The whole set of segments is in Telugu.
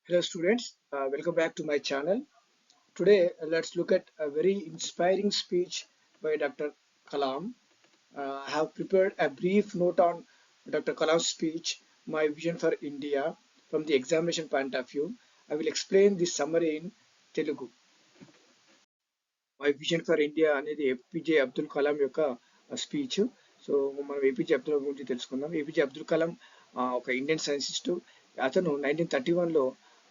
Hello students, welcome back to my channel. Today let's look at a very inspiring speech by Dr. Kalam. I have prepared a brief note on Dr. Kalam's speech, My Vision for India from the examination point of view. I will explain this summary in Telugu. My vision for India అనేది ఏపీజే అబ్దుల్ కలాం యొక్క స్పీచ్. సో మనం ఏపీజే అబ్దుల్ కలాం గురించి తెలుసుకుందాం. ఏపీజే అబ్దుల్ కలాం ఒక ఇండియన్ సైంటిస్ట్. అతను 1931లో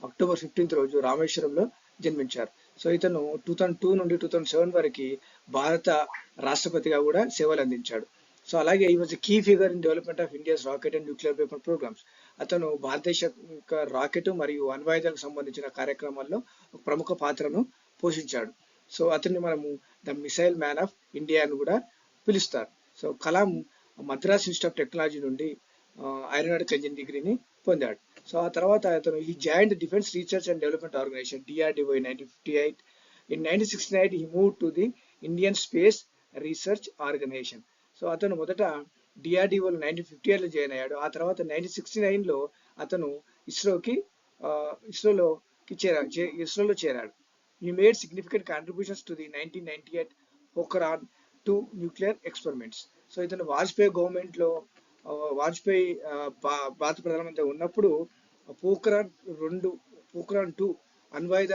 అక్టోబర్ 15th రోజు రామేశ్వరంలో జన్మించారు. సో ఇతను 2002 నుండి 2007 వరకు భారత రాష్ట్రపతిగా కూడా సేవలు అందించాడు. సో అలాగే he was key figure in development of India's rocket and nuclear weapon programs. అతను భారతదేశ యొక్క రాకెట్ మరియు అణ్వాయుధాలకు సంబంధించిన కార్యక్రమాల్లో ఒక ప్రముఖ పాత్రను పోషించాడు. సో అతన్ని మనము the missile man of India అని కూడా పిలుస్తారు. So Kalam Madras institute of technology నుండి ఏరోనాటికల్ ఇంజనీరింగ్ డిగ్రీని పొందాడు. సో ఆ తర్వాత అతను ఈ joint defence research and development organisation DRDO in 1958. In 1969 he move to the Indian space research organisation. So అతను మొదట డిఆర్డిఓలో 1958లో జాయిన్ అయ్యాడు. ఆ తర్వాత 1969లో అతను ఇస్రోలో చేరాడు. He made significant contributions to the 1998 Pokhran 2 nuclear experiments. So ఇతను వాజ్పేయి గవర్నమెంట్లో వాజ్పేయి భారత ప్రధానమంత్రి ఉన్నప్పుడు పోఖ్రాన్ 2 అణ్వాయుధ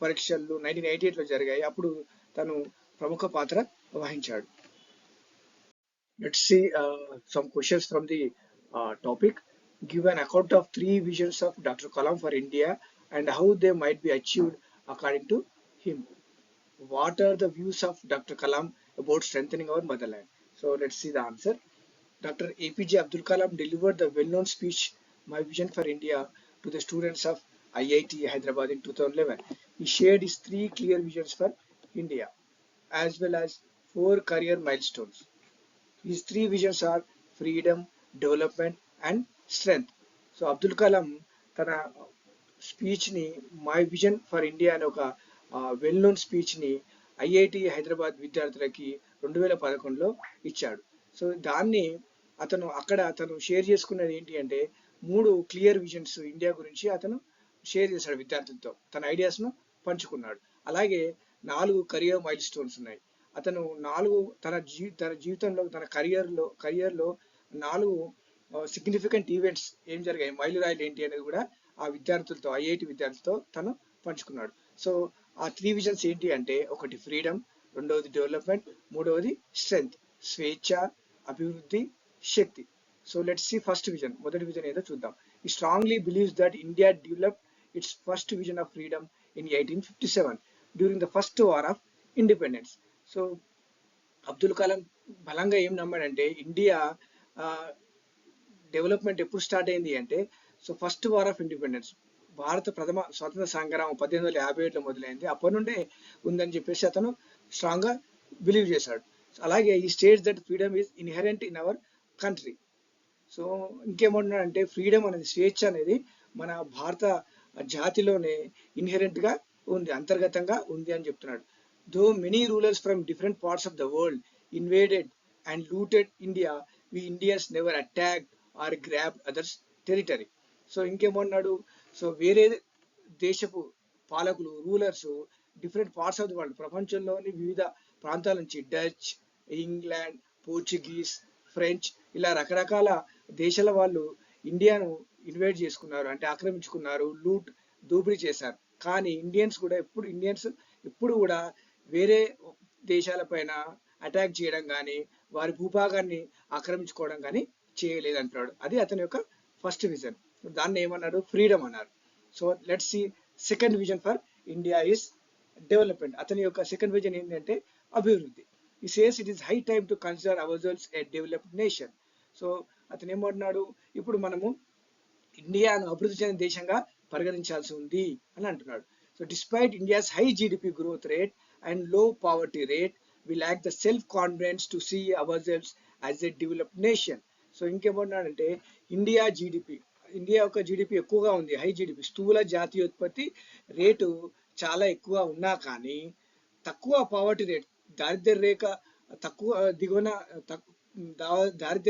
పరీక్షలు 1988లో జరిగాయి. అప్పుడు తను ప్రముఖ పాత్ర వహించాడు. Let's see some questions from the topic. Give an account of 3 visions of Dr. Kalam for India and how they might be achieved according to him. What are the views of Dr. Kalam about strengthening our motherland? So let's see the answer. Dr. APJ Abdul Kalam delivered the well-known speech, My Vision for India, to the students of IIT Hyderabad in 2011. He shared his 3 clear visions for India, as well as 4 career milestones. His 3 visions are freedom, development, and strength. So Abdul Kalam తన స్పీచ్ని మై విజన్ ఫర్ ఇండియా అనే ఒక వెల్ నోన్ స్పీచ్ని ఐఐటి హైదరాబాద్ విద్యార్థులకి 2011లో ఇచ్చాడు. సో దాన్ని అతను షేర్ చేసుకున్నది ఏంటి అంటే 3 క్లియర్ విజన్స్ ఇండియా గురించి అతను షేర్ చేశాడు విద్యార్థులతో. తన ఐడియాస్ను పంచుకున్నాడు. అలాగే 4 కెరియర్ మైల్ స్టోన్స్ ఉన్నాయి. అతను 4 తన జీవితంలో తన కెరియర్లో 4 సిగ్నిఫికెంట్ ఈవెంట్స్ ఏం జరిగాయి, మైలురాయిలు ఏంటి అనేది కూడా ఆ విద్యార్థులతో ఐఐటి విద్యార్థులతో తను పంచుకున్నాడు. సో ఆ 3 విజన్స్ ఏంటి అంటే, ఒకటి ఫ్రీడమ్, రెండవది డెవలప్మెంట్, మూడవది స్ట్రెంగ్త్, స్వేచ్ఛ, అభివృద్ధి, శక్తి. So let's see first vision. మొదటి విజన్ ఏదో చూద్దాం. He strongly believes that India developed its first vision of freedom in 1857 during the first war of independence. So Abdul Kalam బలంగా ఏం నమ్మాడంటే, ఇండియా డెవలప్మెంట్ ఎప్పుడు స్టార్ట్ అయింది అంటే, so first war of independence, భారత ప్రథమ స్వాతంత్ర సంగ్రామం 1857లో మొదలైంది. అప్పటి నుండే ఉందని చెప్పేసి అతను స్ట్రాంగ్గా బిలీవ్ చేశాడు. అలాగే he states that freedom is inherent in our country. So ఇంకేమంటున్నాడంటే, ఫ్రీడమ్ అనేది, స్వేచ్ఛ అనేది మన భారత జాతిలోనే ఇన్హెరెంట్గా ఉంది, అంతర్గతంగా ఉంది అని చెప్తున్నాడు. Though many rulers from different parts of the world invaded and looted India, we Indians never attacked or grabbed others territory. So ఇంకేమన్నాడు, సో వేరే దేశపు పాలకులు, rulers different parts of the world, ప్రపంచంలోని వివిధ ప్రాంతాల నుంచి, డచ్, ఇంగ్లాండ్, పోర్చుగీస్, ఫ్రెంచ్, ఇలా రకరకాల దేశాల వాళ్ళు ఇండియాను ఇన్వైట్ చేసుకున్నారు, అంటే ఆక్రమించుకున్నారు, దోపిడీ చేశారు. కానీ ఇండియన్స్ ఎప్పుడు కూడా వేరే దేశాలపైన అటాక్ చేయడం కానీ, వారి భూభాగాన్ని ఆక్రమించుకోవడం కానీ చేయలేదంటున్నాడు. అది అతని యొక్క ఫస్ట్ విజన్. దాన్ని ఏమన్నాడు, ఫ్రీడమ్ అన్నారు. So let's see second vision for India is development. అతని యొక్క సెకండ్ విజన్ ఏంటంటే అభివృద్ధి. He says it is high time to consider ourselves a developed nation. So అతను ఏమంటున్నాడు, ఇప్పుడు మనము ఇండియాను అభివృద్ధి చెందిన దేశంగా పరిగణించాల్సి ఉంది అని అంటున్నాడు. So despite India's high GDP growth rate and low poverty rate, we lack the self confidence to see ourselves as a developed nation. So ఇంకేమంటున్నాడంటే, ఇండియా యొక్క జీడిపి ఎక్కువగా ఉంది, హై జీడిపి, స్థూల జాతీయోత్పత్తి రేటు చాలా ఎక్కువ ఉన్నా కానీ తక్కువ పావర్టీ రేట్, దారిద్ర్య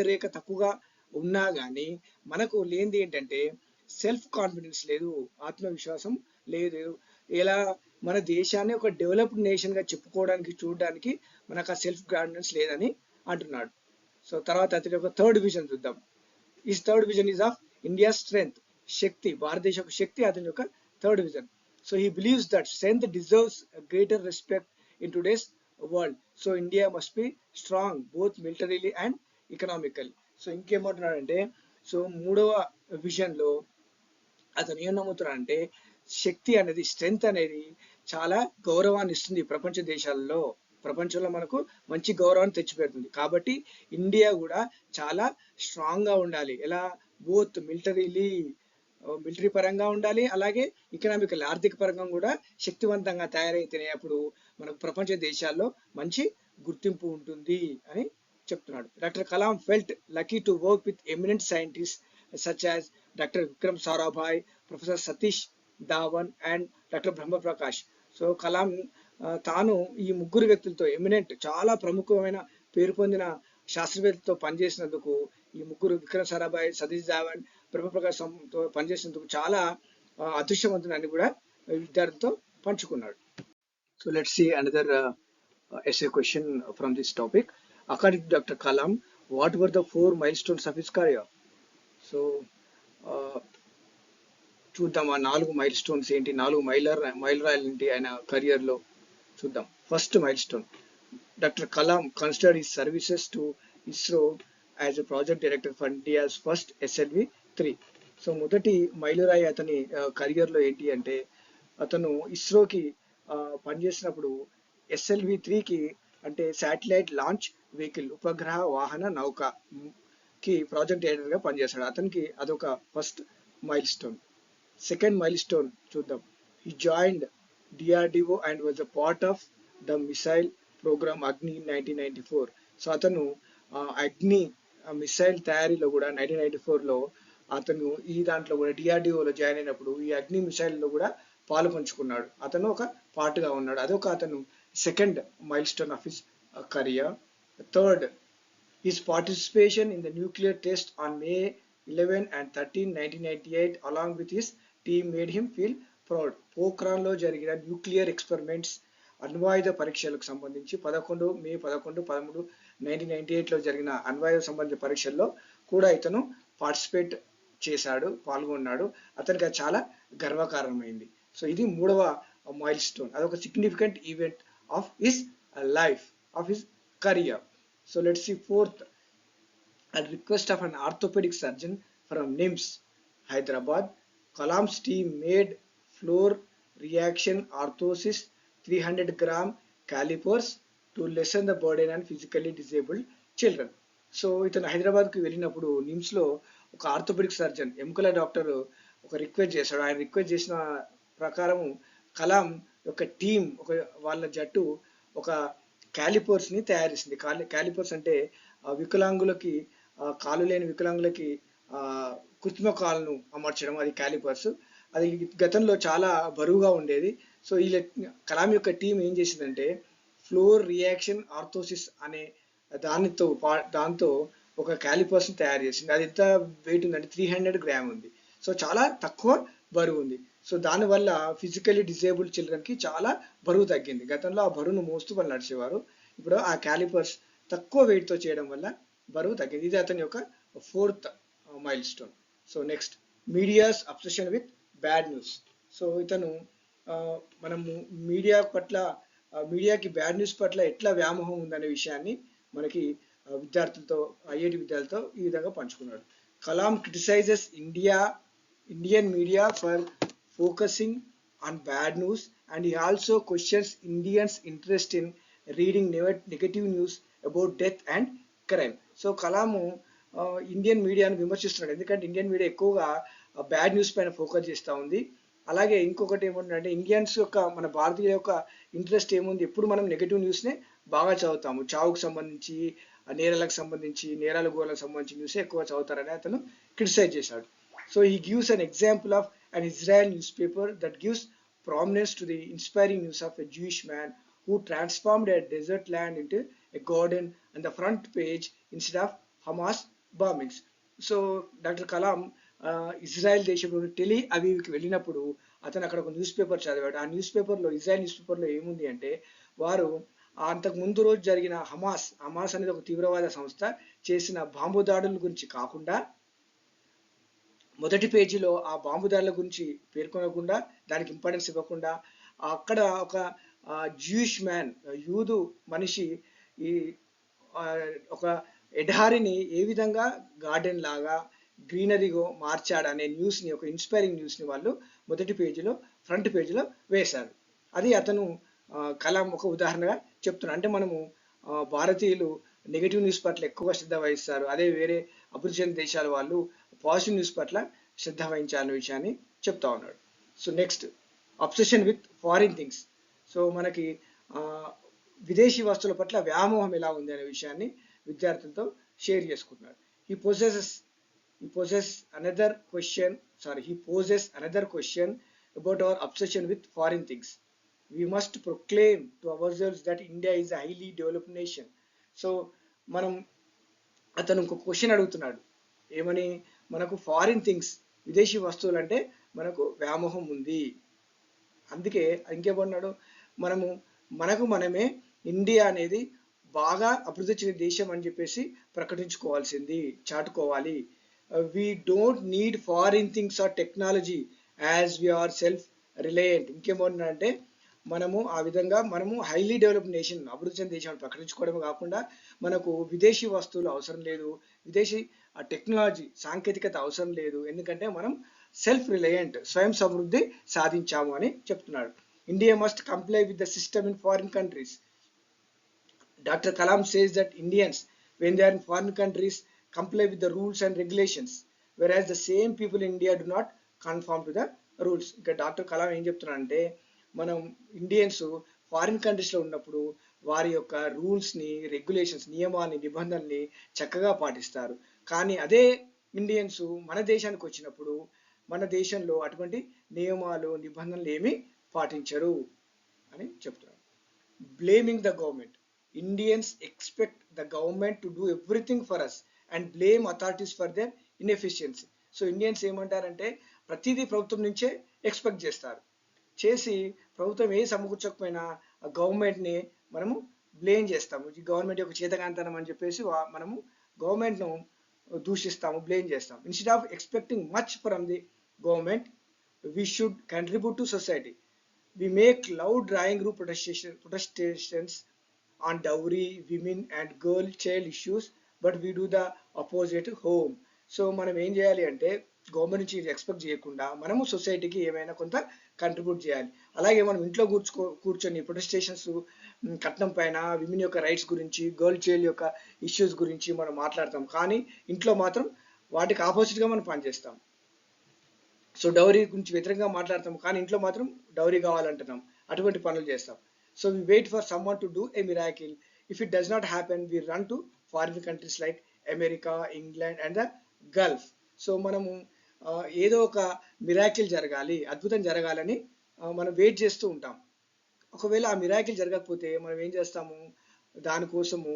రేఖ తక్కువగా ఉన్నా కానీ మనకు లేనిది ఏంటంటే సెల్ఫ్ కాన్ఫిడెన్స్ లేదు, ఆత్మవిశ్వాసం లేదు. ఇలా మన దేశాన్ని ఒక డెవలప్డ్ నేషన్ గా చెప్పుకోవడానికి చూడడానికి మనకు ఆ సెల్ఫ్ కాన్ఫిడెన్స్ లేదని అంటున్నాడు. సో తర్వాత అతని యొక్క థర్డ్ విజన్ చూద్దాం. His third vision is of India's strength. Shakti, భారతదేశ యొక్క శక్తి అతని యొక్క third vision. So he believes that strength deserves a greater respect in today's world. So India must be strong both militarily and economically. So ఇంకేమంటున్నాడంటే, సో మూడవ విజన్ లో అతను ఏం నమ్ముతున్నాడంటే, శక్తి అనేది, స్ట్రెంగ్త్ అనేది చాలా గౌరవాన్ని ఇస్తుంది ప్రపంచ దేశాలలో. ప్రపంచంలో మనకు మంచి గౌరవాన్ని తెచ్చిపెడుతుంది. కాబట్టి ఇండియా కూడా చాలా స్ట్రాంగ్ గా ఉండాలి. ఎలా? బోత్ మిలిటరీ పరంగా ఉండాలి, అలాగే ఎకనామికల్ ఆర్థిక పరంగా కూడా శక్తివంతంగా తయారైతేనే అప్పుడు మనకు ప్రపంచ దేశాల్లో మంచి గుర్తింపు ఉంటుంది అని చెప్తున్నాడు. Doctor Kalam felt lucky to work with eminent scientist such as Dr. Vikram Sarabhai, Professor Satish Dhawan and Dr. Brahma Prakash. So Kalam తాను ఈ ముగ్గురు వ్యక్తులతో, ఎమినెంట్ చాలా ప్రముఖమైన పేరు పొందిన శాస్త్రవేత్తలతో పనిచేసినందుకు, ఈ ముగ్గురు విక్రమ్ సారాభాయ్, సతీష్ ధావన్, బ్రహ్మప్రకాష్ తో పనిచేసినందుకు చాలా అదృష్టవంతులని కూడా విద్యార్థులతో పంచుకున్నాడు. So let's see another essay question from this topic. According to Dr. Kalam, what were the 4 milestones of his career? So చూద్దాం ఆ 4 మైల్ స్టోన్స్ ఏంటి, 4 మైలురాయిలు ఏంటి ఆయన కెరియర్ లో చూద్దాం. First mile stone, doctor Kalam considered his services to ISRO as a project director for India's first SLV-3. So మొదటి మైలురాయి అతని కెరియర్ లో ఏంటి అంటే, అతను ఇస్రోకి పనిచేసినప్పుడు SLV-3కి అంటే శాటిలైట్ లాంచ్ వెహికల్, ఉపగ్రహ వాహన నౌక కి ప్రాజెక్ట్ డైరెక్టర్ గా పనిచేశాడు. అతనికి అదొక first milestone. Second milestone చూద్దాం. He joined DRDO and was a part of the missile program Agni in 1994. So అతను అగ్ని మిసైల్ తయారీలో కూడా 1994లో అతను ఈ దాంట్లో కూడా DRDOలో జాయిన్ అయినప్పుడు ఈ అగ్ని మిసైల్ లో కూడా పాలు పంచుకున్నాడు. అతను ఒక పార్ట్ గా ఉన్నాడు. అదొక అతను second mile stone of his career. Third, his participation in the nuclear test on May 11 and 13, 1998 along with his team made him feel proud. పోఖ్రాన్లో జరిగిన న్యూక్లియర్ ఎక్స్పెరిమెంట్స్, అణ్వాయుధ పరీక్షలకు సంబంధించి మే 11, 13, 1998లో జరిగిన అణ్వాయుధ సంబంధించిన పరీక్షల్లో కూడా ఇతను పార్టిసిపేట్ చేశాడు, పాల్గొన్నాడు. అతనికి అది చాలా గర్వకారణమైంది. సో ఇది మూడవ మైల్ స్టోన్. అదొక significant event of his life, of his career. So let's see fourth. At request of an orthopedic surgeon from NIMS, Hyderabad, Kalam's team made floor reaction orthosis 300-gram calipers to lessen the burden on physically disabled children. So ఇతను హైదరాబాద్కి వెళ్ళినప్పుడు నిమ్స్లో ఒక ఆర్థోపెడిక్ సర్జన్, ఎముకల డాక్టర్ ఒక రిక్వెస్ట్ చేశాడు. ఆయన రిక్వెస్ట్ చేసిన ప్రకారం కలాం యొక్క టీం, వాళ్ళ జట్టు ఒక క్యాలిపర్స్ ని తయారు చేసింది. క్యాలిపర్స్ అంటే వికలాంగులకి, కాలు లేని వికలాంగులకి కృత్రిమ కాళ్ళను అమర్చడం, అది క్యాలిపర్స్. అది గతంలో చాలా బరువుగా ఉండేది. సో ఈ కలాం యొక్క టీం ఏం చేసిందంటే ఫ్లోర్ రియాక్షన్ ఆర్థోసిస్ అనే దాంతో ఒక క్యాలిపర్స్ ని తయారు చేసింది. అది ఎంత వెయిట్ ఉందంటే 300 గ్రామ్ ఉంది. సో చాలా తక్కువ బరువు ఉంది. సో దానివల్ల ఫిజికలీ డిజేబుల్డ్ చిల్డ్రన్ కి చాలా బరువు తగ్గింది. గతంలో ఆ బరువును మోస్తూ వాళ్ళు నడిచేవారు. ఇప్పుడు ఆ క్యాలిపర్స్ తక్కువ వెయిట్ తో చేయడం వల్ల బరువు తగ్గింది. ఇది అతని యొక్క fourth mile stone. So next, medias obsession with bad news. So ఇతను మనము మీడియాకి బ్యాడ్ న్యూస్ పట్ల ఎట్లా వ్యామోహం ఉందనే విషయాన్ని మనకి విద్యార్థులతో, IIT విద్యార్థులతో ఈ విధంగా పంచుకున్నాడు. Kalam criticises Indian media for focusing on bad news, and he also questions Indians' interest in reading negative news about death and crime. So Kalam Indian మీడియాను విమర్శిస్తున్నాడు. ఎందుకంటే ఇండియన్ మీడియా ఎక్కువగా బ్యాడ్ న్యూస్ పైన ఫోకస్ చేస్తూ ఉంది. అలాగే ఇంకొకటి ఏముందంటే, ఇండియన్స్ యొక్క, మన భారతీయుల యొక్క ఇంట్రెస్ట్ ఏముంది, ఎప్పుడు మనం నెగటివ్ న్యూస్నే బాగా చదువుతాము. చావుకు సంబంధించి, నేరాలకు సంబంధించి, నేరాల గోలకు సంబంధించి న్యూస్ ఎక్కువ చదువుతారని అతను క్రిటిసైజ్ చేశాడు. So he gives an example of an Israel newspaper that gives prominence to the inspiring news of a Jewish man who transformed a desert land into a garden on the front page instead of Hamas bombings. So Dr. Kalam Israel దేశంలో టెలి అవీవ్కి వెళ్ళినప్పుడు అతను అక్కడ ఒక న్యూస్ పేపర్ చదివాడు. ఆ న్యూస్ పేపర్లో, ఇజ్రాయెల్ న్యూస్ పేపర్లో ఏముంది అంటే, వారు అంతకు ముందు రోజు జరిగిన హమాస్ అనేది ఒక తీవ్రవాద సంస్థ చేసిన బాంబు దాడుల గురించి కాకుండా, మొదటి పేజీలో ఆ బాంబు దాడుల గురించి పేర్కొనకుండా, దానికి ఇంపార్టెన్స్ ఇవ్వకుండా, అక్కడ ఒక జూయిష్ మ్యాన్, యూదు మనిషి ఈ ఒక ఎడారిని ఏ విధంగా గార్డెన్ లాగా గ్రీనరీగా మార్చాడనే న్యూస్ని, ఒక ఇన్స్పైరింగ్ న్యూస్ని వాళ్ళు మొదటి పేజీలో, ఫ్రంట్ పేజీలో వేశారు. అది అతను కలాం ఒక ఉదాహరణగా చెప్తున్నారు. అంటే మనము భారతీయులు నెగిటివ్ న్యూస్ పట్ల ఎక్కువగా శ్రద్ధ వహిస్తారు, అదే వేరే అభివృద్ధి చెందిన దేశాల వాళ్ళు పాజిటివ్ న్యూస్ పట్ల శ్రద్ధ వహించాలనే విషయాన్ని చెప్తా ఉన్నాడు. So next, obsession with foreign things. So మనకి విదేశీ వస్తువుల పట్ల వ్యామోహం ఎలా ఉంది అనే విషయాన్ని విద్యార్థులతో షేర్ చేసుకుంటున్నాడు. He poses another question about our obsession with foreign things. We must proclaim to ourselves that India is a highly developed nation. So అతను ఇంకొక క్వశ్చన్ అడుగుతున్నాడు, ఏమని? మనకు ఫారిన్ థింగ్స్, విదేశీ వస్తువులు అంటే మనకు వ్యామోహం ఉంది. అందుకే ఇంకేమన్నాడు, మనకు మనమే ఇండియా అనేది బాగా అభివృద్ధి చెందిన దేశం అని చెప్పేసి ప్రకటించుకోవాల్సింది, చాటుకోవాలి. We don't need foreign things or technology as we are self reliant. ఇంకేమన్నాడంటే, ఆ విధంగా హైలీ డెవలప్డ్ నేషన్, అభివృద్ధి చెందిన దేశం ప్రకటించుకోవడమే కాకుండా మనకు విదేశీ వస్తువులు అవసరం లేదు, విదేశీ టెక్నాలజీ సాంకేతికత అవసరం లేదు, ఎందుకంటే మనం సెల్ఫ్ రిలయంట్, స్వయం సమృద్ధి సాధించాము అని చెప్తున్నాడు. India must comply with the system in foreign countries. Dr. Kalam says that Indians, when they are in foreign countries, comply with the rules and regulations, whereas the same people in India do not conform to the rules. ఇంకా డాక్టర్ కలాం ఏం చెప్తున్నారంటే, మనం ఇండియన్స్ ఫారిన్ కంట్రీస్లో ఉన్నప్పుడు వారి యొక్క రూల్స్ని, రెగ్యులేషన్స్, నియమాన్ని, నిబంధనల్ని చక్కగా పాటిస్తారు. కానీ అదే ఇండియన్స్ మన దేశానికి వచ్చినప్పుడు మన దేశంలో అటువంటి నియమాలు, నిబంధనలు ఏమీ పాటించరు అని చెప్తున్నారు. Blaming the government. Indians expect the government to do everything for us and blame authorities for their inefficiency. So Indians ఏమంటారంటే, ప్రతిదీ ప్రభుత్వం నుంచే ఎక్స్పెక్ట్ చేసి ప్రభుత్వం ఏ సమకూర్చకపోయినా గవర్నమెంట్ని మనము బ్లేమ్ చేస్తాము. ఈ గవర్నమెంట్ యొక్క చేతకాంతనం అని చెప్పేసి మనము గవర్నమెంట్ను దూషిస్తాము, బ్లేమ్ చేస్తాం. Instead of expecting much from the government, we should contribute to society. We make loud drawing room protestations on dowry, women and girl child issues, but we do the opposite home. So మనం ఏం చేయాలి అంటే, గవర్నమెంట్ నుంచి ఎక్స్పెక్ట్ చేయకుండా మనము సొసైటీకి ఏమైనా కొంత కంట్రిబ్యూట్ చేయాలి. అలాగే మనం ఇంట్లో కూర్చొని ప్రొటెస్టేషన్స్, కట్నం పైన, విమెన్ యొక్క రైట్స్ గురించి, గర్ల్ చైల్డ్ యొక్క ఇష్యూస్ గురించి మనం మాట్లాడతాం, కానీ ఇంట్లో మాత్రం వాటికి ఆపోజిట్గా మనం పనిచేస్తాం. సో డౌరీ గురించి వ్యతిరేకంగా మాట్లాడతాం, కానీ ఇంట్లో మాత్రం డౌరీ కావాలంటున్నాం, అటువంటి పనులు చేస్తాం. So we wait for someone to do a miracle. If it does not happen, we run to foreign countries like America, England and the Gulf. So మనము ఏదో ఒక మిరాకిల్ జరగాలి, అద్భుతం జరగాలని మనం వెయిట్ చేస్తూ ఉంటాం. ఒకవేళ ఆ మిరాకిల్ జరగకపోతే మనం ఏం చేస్తాము, దానికోసము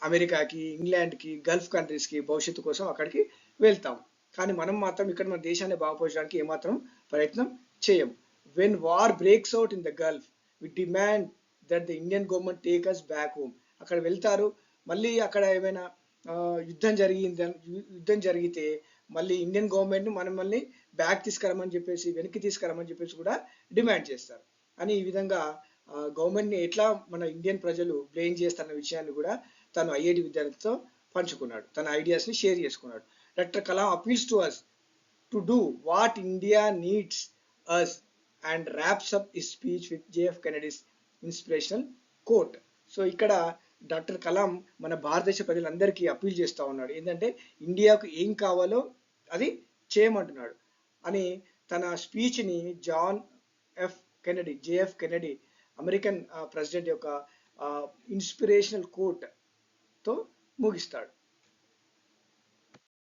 అమెరికాకి, ఇంగ్లాండ్కి, గల్ఫ్ కంట్రీస్కి, భవిష్యత్తు కోసం అక్కడికి వెళ్తాం. కానీ మనం మాత్రం ఇక్కడ మన దేశాన్ని బాగుపరచడానికి ఏమాత్రం ప్రయత్నం చేయం. When war breaks out in the Gulf, we demand that the Indian government take us back home. అక్కడ వెళ్తారు, మళ్ళీ అక్కడ ఏమైనా యుద్ధం జరిగితే మళ్ళీ ఇండియన్ గవర్నమెంట్ మనల్ని వెనక్కి తీసుకురమ్మని చెప్పేసి కూడా డిమాండ్ చేస్తారు. అని ఈ విధంగా గవర్నమెంట్ని ఎట్లా మన ఇండియన్ ప్రజలు బ్లేమ్ చేస్తారన్న విషయాన్ని కూడా తను ఐఐటి విద్యార్థులతో పంచుకున్నాడు, తన ఐడియాస్ని షేర్ చేసుకున్నాడు. Doctor Kalam appeals to us to do what India needs us and wraps up his speech with JF Kennedy's inspirational quote. So ఇక్కడ డాక్టర్ కలాం మన భారతదేశ ప్రజలందరికీ అపీల్ చేస్తూ ఉన్నాడు, ఏంటంటే ఇండియాకు ఏం కావాలో అది చేయమంటున్నాడు అని. తన స్పీచ్ని JF కెనడీ అమెరికన్ ప్రెసిడెంట్ యొక్క ఇన్స్పిరేషనల్ కోట్తో ముగిస్తాడు.